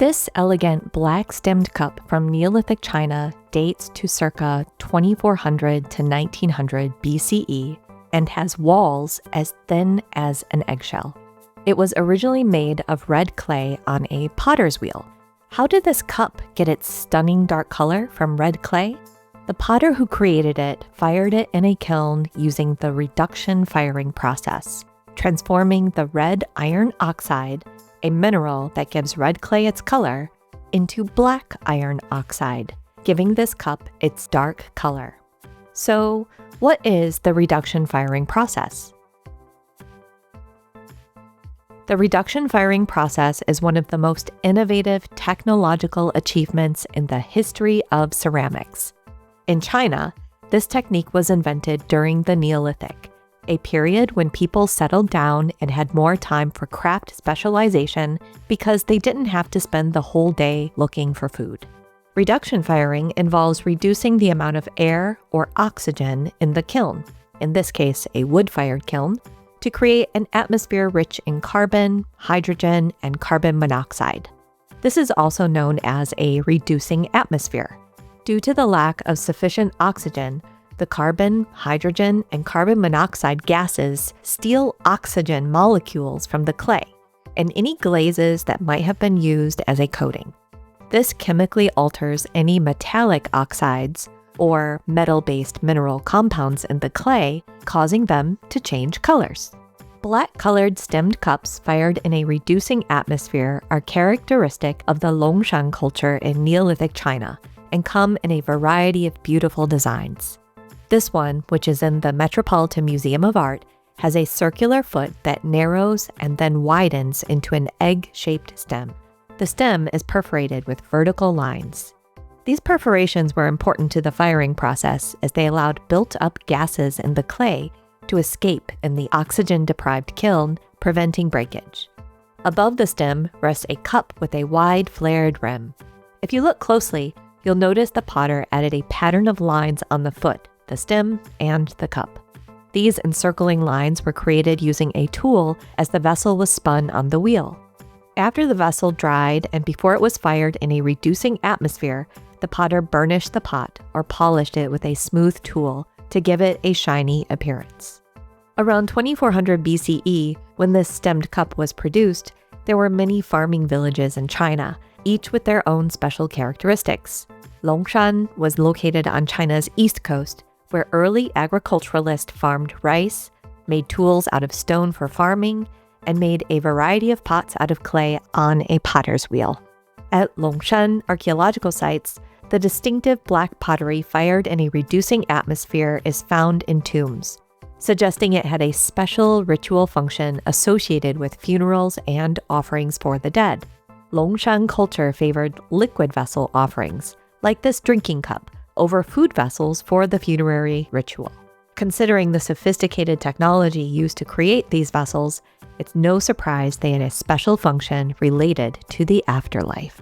This elegant black-stemmed cup from Neolithic China dates to circa 2400 to 1900 BCE and has walls as thin as an eggshell. It was originally made of red clay on a potter's wheel. How did this cup get its stunning dark color from red clay? The potter who created it fired it in a kiln using the reduction firing process, transforming the red iron oxide, a mineral that gives red clay its color, into black iron oxide, giving this cup its dark color. So, what is the reduction firing process? The reduction firing process is one of the most innovative technological achievements in the history of ceramics. In China, this technique was invented during the Neolithic, a period when people settled down and had more time for craft specialization because they didn't have to spend the whole day looking for food. Reduction firing involves reducing the amount of air or oxygen in the kiln, in this case a wood-fired kiln, to create an atmosphere rich in carbon, hydrogen, and carbon monoxide. This is also known as a reducing atmosphere. Due to the lack of sufficient oxygen, the carbon, hydrogen, and carbon monoxide gases steal oxygen molecules from the clay and any glazes that might have been used as a coating. This chemically alters any metallic oxides or metal-based mineral compounds in the clay, causing them to change colors. Black-colored stemmed cups fired in a reducing atmosphere are characteristic of the Longshan culture in Neolithic China and come in a variety of beautiful designs. This one, which is in the Metropolitan Museum of Art, has a circular foot that narrows and then widens into an egg-shaped stem. The stem is perforated with vertical lines. These perforations were important to the firing process as they allowed built-up gases in the clay to escape in the oxygen-deprived kiln, preventing breakage. Above the stem rests a cup with a wide flared rim. If you look closely, you'll notice the potter added a pattern of lines on the foot, the stem, and the cup. These encircling lines were created using a tool as the vessel was spun on the wheel. After the vessel dried and before it was fired in a reducing atmosphere, the potter burnished the pot or polished it with a smooth tool to give it a shiny appearance. Around 2400 BCE, when this stemmed cup was produced, there were many farming villages in China, each with their own special characteristics. Longshan was located on China's east coast, where early agriculturalists farmed rice, made tools out of stone for farming, and made a variety of pots out of clay on a potter's wheel. At Longshan archaeological sites, the distinctive black pottery fired in a reducing atmosphere is found in tombs, suggesting it had a special ritual function associated with funerals and offerings for the dead. Longshan culture favored liquid vessel offerings, like this drinking cup, over food vessels for the funerary ritual. Considering the sophisticated technology used to create these vessels, it's no surprise they had a special function related to the afterlife.